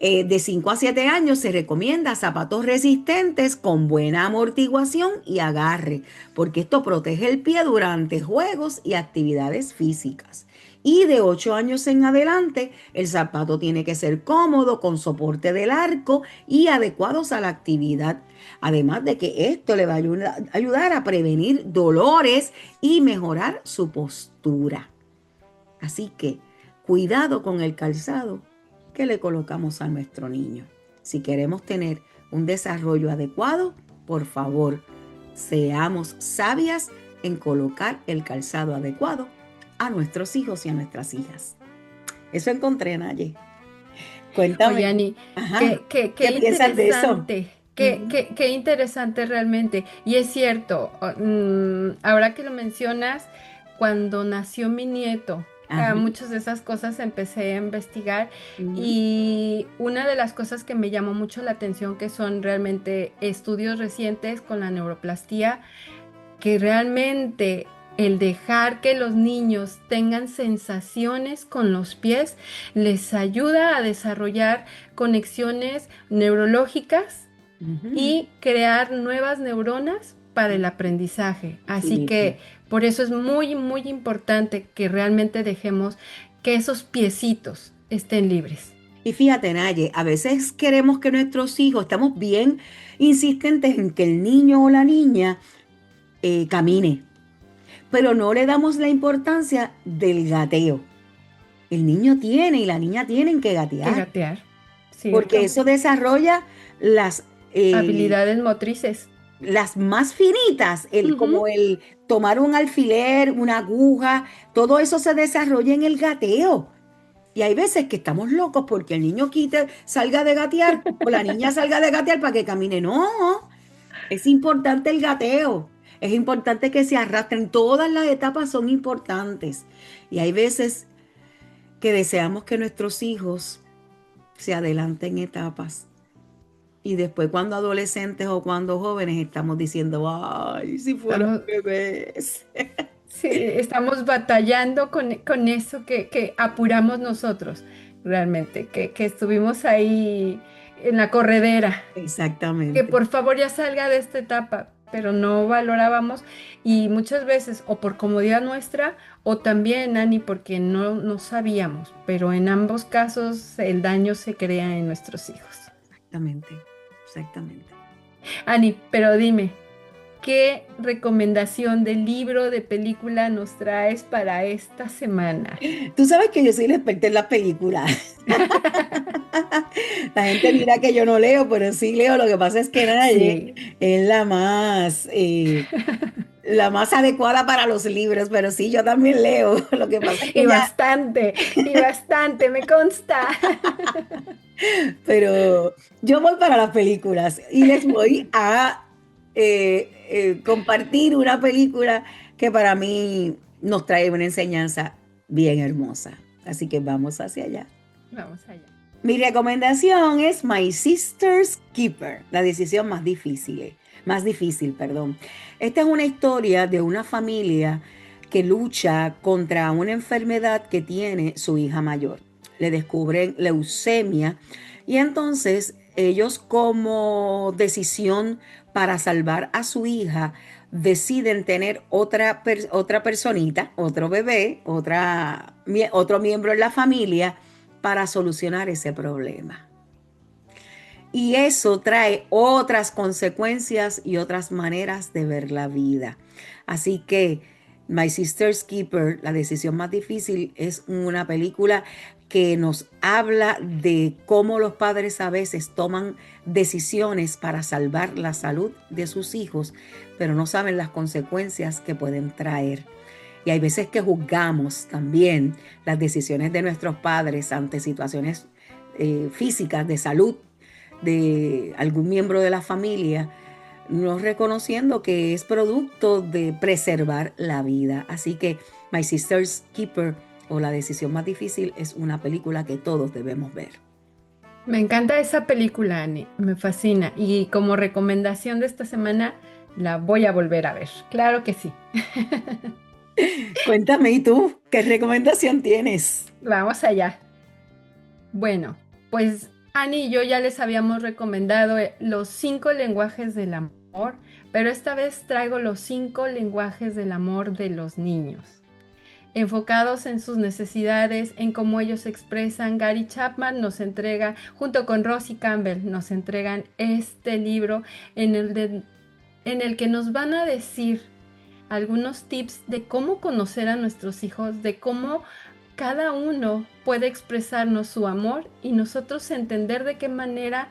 De 5 a 7 años se recomienda zapatos resistentes con buena amortiguación y agarre, porque esto protege el pie durante juegos y actividades físicas. Y de 8 años en adelante, el zapato tiene que ser cómodo, con soporte del arco y adecuados a la actividad. Además de que esto le va a ayudar a prevenir dolores y mejorar su postura. Así que cuidado con el calzado que le colocamos a nuestro niño. Si queremos tener un desarrollo adecuado, por favor, seamos sabias en colocar el calzado adecuado a nuestros hijos y a nuestras hijas. Eso encontré, Naye. Cuéntame. Oye, Ani, Ajá. qué ¿Qué piensas de eso? interesante. Qué interesante realmente. Y es cierto, ahora que lo mencionas, cuando nació mi nieto, Ajá. muchas de esas cosas empecé a investigar Ujú. y una de las cosas que me llamó mucho la atención, que son realmente estudios recientes con la neuroplastía, que realmente el dejar que los niños tengan sensaciones con los pies les ayuda a desarrollar conexiones neurológicas Ujú. y crear nuevas neuronas para el aprendizaje. Sí Así mismo. que por eso es muy, muy importante que realmente dejemos que esos piecitos estén libres. Y fíjate, Naye, a veces queremos que nuestros hijos, estamos bien insistentes en que el niño o la niña camine, pero no le damos la importancia del gateo. El niño tiene y la niña tienen que Que gatear, gatear, porque ¿cierto? eso desarrolla las, eh, Habilidades motrices. las más finitas, Ujú. como el tomar un alfiler, una aguja, todo eso se desarrolla en el gateo. Y hay veces que estamos locos porque el niño salga de gatear o la niña salga de gatear para que camine. No, es importante el gateo. Es importante que se arrastren. Todas las etapas son importantes. Y hay veces que deseamos que nuestros hijos se adelanten etapas. Y después cuando adolescentes o cuando jóvenes estamos diciendo, ay, si fueran Estamos, bebés. sí, estamos batallando con eso que apuramos nosotros, realmente, que estuvimos ahí en la corredera. Que Exactamente. por favor ya salga de esta etapa, pero no valorábamos y muchas veces o por comodidad nuestra o también, Ani, porque no sabíamos, pero en ambos casos el daño se crea en nuestros hijos. Exactamente. Exactamente. Ani, pero dime, ¿qué recomendación de libro, de película nos traes para esta semana? Tú sabes que yo soy la experta en las películas. La gente dirá que yo no leo, pero sí leo. Lo que pasa es que Naye Sí, es la más adecuada para los libros, pero sí, yo también leo. Lo que pasa es que ya, y bastante, me consta. pero yo voy para las películas y les voy a compartir una película que para mí nos trae una enseñanza bien hermosa. Así que vamos hacia allá. Vamos allá. Mi recomendación es My Sister's Keeper, la decisión más difícil, perdón. Esta es una historia de una familia que lucha contra una enfermedad que tiene su hija mayor. Le descubren leucemia y entonces ellos como decisión para salvar a su hija deciden tener otra personita, otro bebé, otro miembro en la familia para solucionar ese problema. Y eso trae otras consecuencias y otras maneras de ver la vida. Así que My Sister's Keeper, la decisión más difícil, es una película que nos habla de cómo los padres a veces toman decisiones para salvar la salud de sus hijos, pero no saben las consecuencias que pueden traer. Y hay veces que juzgamos también las decisiones de nuestros padres ante situaciones físicas de salud de algún miembro de la familia, no reconociendo que es producto de preservar la vida. Así que My Sister's Keeper o La decisión más difícil es una película que todos debemos ver. Me encanta esa película, Ani, me fascina. Y como recomendación de esta semana, la voy a volver a ver. Claro que sí. Cuéntame, ¿y tú qué recomendación tienes? Vamos allá. Bueno, pues Ani y yo ya les habíamos recomendado los 5 lenguajes del amor, pero esta vez traigo los 5 lenguajes del amor de los niños. Enfocados en sus necesidades, en cómo ellos se expresan, Gary Chapman nos entrega, junto con Rosie Campbell, nos entregan este libro en el que nos van a decir algunos tips de cómo conocer a nuestros hijos, de cómo cada uno puede expresarnos su amor y nosotros entender de qué manera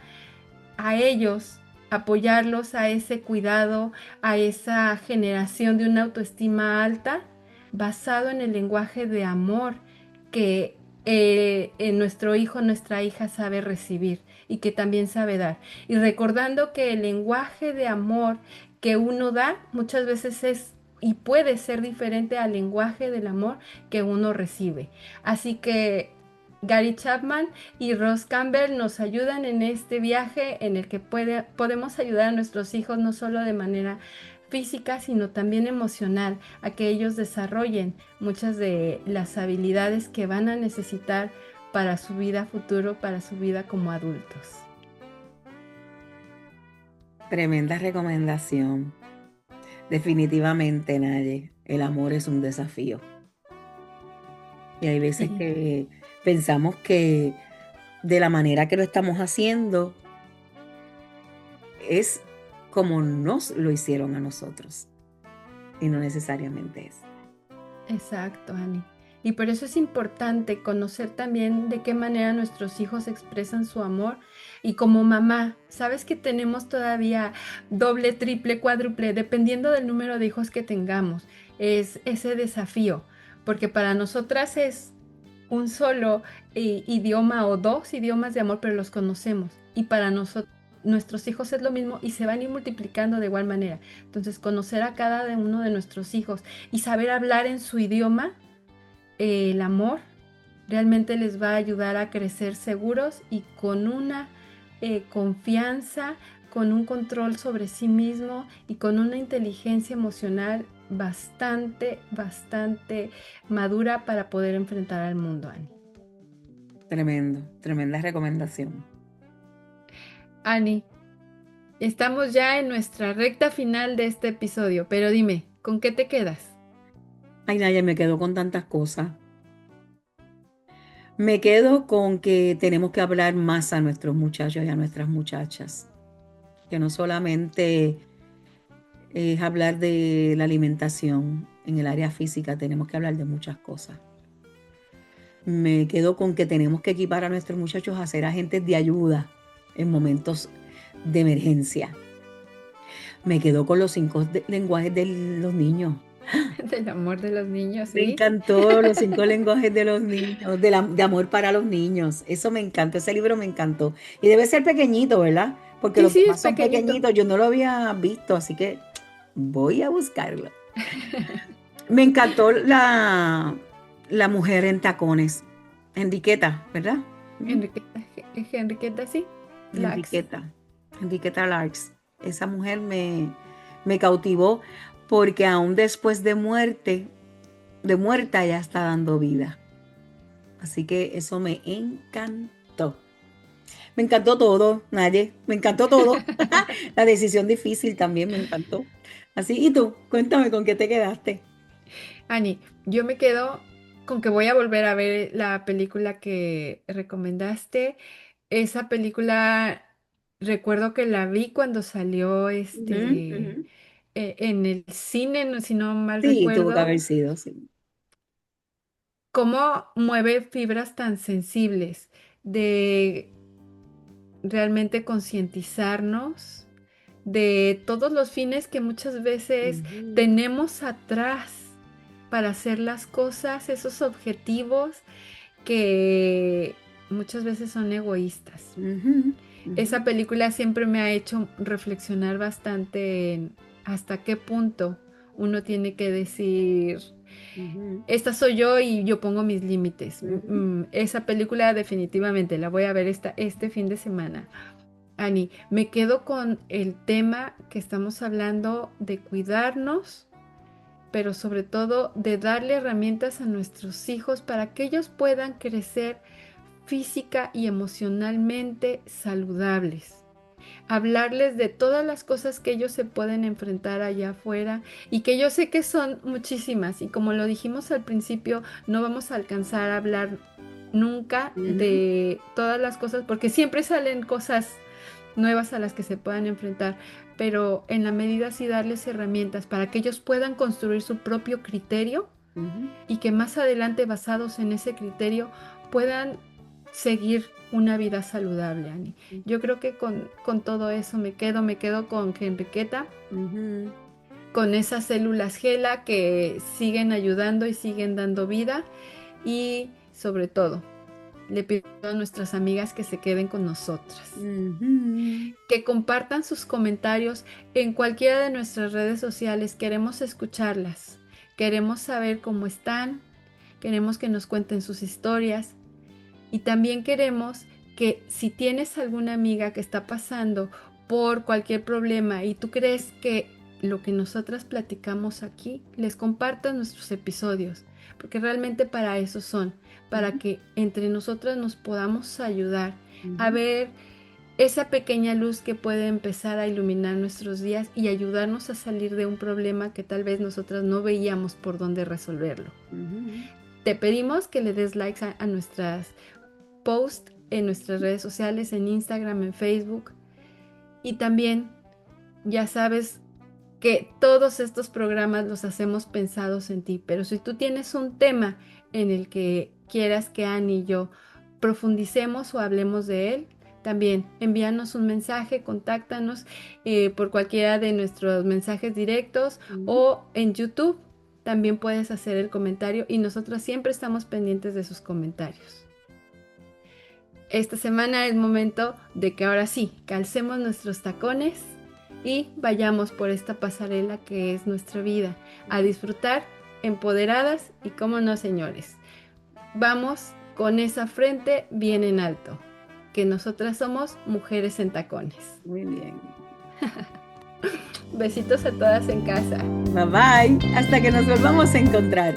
a ellos apoyarlos a ese cuidado, a esa generación de una autoestima alta basado en el lenguaje de amor que nuestro hijo, nuestra hija sabe recibir y que también sabe dar. Y recordando que el lenguaje de amor que uno da muchas veces es y puede ser diferente al lenguaje del amor que uno recibe. Así que Gary Chapman y Ross Campbell nos ayudan en este viaje en el que podemos ayudar a nuestros hijos no solo de manera física, sino también emocional, a que ellos desarrollen muchas de las habilidades que van a necesitar para su vida futuro, para su vida como adultos. Tremenda recomendación. Definitivamente, Naye, el amor es un desafío. Y hay veces Sí, que pensamos que de la manera que lo estamos haciendo es como nos lo hicieron a nosotros. Y no necesariamente es. exacto, Ani. Y por eso es importante conocer también de qué manera nuestros hijos expresan su amor. Y como mamá, sabes que tenemos todavía doble, triple, cuádruple, dependiendo del número de hijos que tengamos. Es ese desafío, porque para nosotras es un solo idioma o dos idiomas de amor, pero los conocemos. Y para nosotros, nuestros hijos es lo mismo y se van a ir multiplicando de igual manera. Entonces, conocer a cada uno de nuestros hijos y saber hablar en su idioma, el amor, realmente les va a ayudar a crecer seguros y con una confianza, con un control sobre sí mismo y con una inteligencia emocional bastante, bastante madura para poder enfrentar al mundo, Ani. Tremendo, tremenda recomendación. Ani, estamos ya en nuestra recta final de este episodio, pero dime, ¿con qué te quedas? Ay, Naye, me quedo con tantas cosas. Me quedo con que tenemos que hablar más a nuestros muchachos y a nuestras muchachas. Que no solamente es hablar de la alimentación en el área física, tenemos que hablar de muchas cosas. Me quedo con que tenemos que equipar a nuestros muchachos a ser agentes de ayuda en momentos de emergencia. Me quedo con los 5 lenguajes de los niños. Del amor de los niños, Me ¿sí? encantó los 5 lenguajes de los niños, de amor para los niños. Eso me encantó, ese libro me encantó. Y debe ser pequeñito, ¿verdad? Porque Sí, los sí, es demás son pequeñito. pequeñitos. Yo no lo había visto, así que voy a buscarlo. Me encantó la mujer en tacones. Enriqueta, ¿verdad? Ujú. Enriqueta, Enriqueta, sí. Lax. Enriqueta. Enriqueta Larks. Esa mujer me cautivó porque aún después de muerta, ya está dando vida. Así que eso me encantó. Me encantó todo, Naye. Me encantó todo. La decisión difícil también me encantó. Así, ¿y tú? Cuéntame con qué te quedaste. Ani, yo me quedo con que voy a volver a ver la película que recomendaste. Esa película, recuerdo que la vi cuando salió Ujú, ujú. en el cine, si no mal Sí, tuvo que recuerdo, haber sido, sí. cómo mueve fibras tan sensibles de realmente concientizarnos de todos los fines que muchas veces Ujú, tenemos atrás para hacer las cosas, esos objetivos que muchas veces son egoístas. ujú, Esa ujú, película siempre me ha hecho reflexionar bastante en hasta qué punto uno tiene que decir, ujú, esta soy yo y yo pongo mis límites. ujú. Esa película definitivamente la voy a ver este fin de semana. Ani, me quedo con el tema que estamos hablando de cuidarnos, pero sobre todo de darle herramientas a nuestros hijos para que ellos puedan crecer física y emocionalmente saludables. Hablarles de todas las cosas que ellos se pueden enfrentar allá afuera y que yo sé que son muchísimas y como lo dijimos al principio, no vamos a alcanzar a hablar nunca Ujú, de todas las cosas porque siempre salen cosas nuevas a las que se puedan enfrentar, pero en la medida sí darles herramientas para que ellos puedan construir su propio criterio ujú. y que más adelante, basados en ese criterio, puedan seguir una vida saludable, Ani. Yo creo que con todo eso me quedo con Enriqueta, Ujú. con esas células GELA que siguen ayudando y siguen dando vida y sobre todo, le pido a nuestras amigas que se queden con nosotras, Ujú. que compartan sus comentarios en cualquiera de nuestras redes sociales. Queremos escucharlas, queremos saber cómo están, queremos que nos cuenten sus historias y también queremos que si tienes alguna amiga que está pasando por cualquier problema y tú crees que lo que nosotras platicamos aquí, les compartas nuestros episodios, porque realmente para eso son, para Ujú. que entre nosotras nos podamos ayudar a Ujú. ver esa pequeña luz que puede empezar a iluminar nuestros días y ayudarnos a salir de un problema que tal vez nosotras no veíamos por dónde resolverlo. Te pedimos que le des likes a nuestras posts en nuestras redes sociales, en Instagram, en Facebook. Y también ya sabes que todos estos programas los hacemos pensados en ti, pero si tú tienes un tema en el que quieras que Annie y yo profundicemos o hablemos de él, también envíanos un mensaje, contáctanos por cualquiera de nuestros mensajes directos o en YouTube también puedes hacer el comentario y nosotros siempre estamos pendientes de sus comentarios. Esta semana es momento de que ahora sí, calcemos nuestros tacones y vayamos por esta pasarela que es nuestra vida, a disfrutar empoderadas y, cómo no, señores, vamos con esa frente bien en alto, que nosotras somos mujeres en tacones. Muy bien. Besitos a todas en casa. Bye bye, hasta que nos volvamos a encontrar.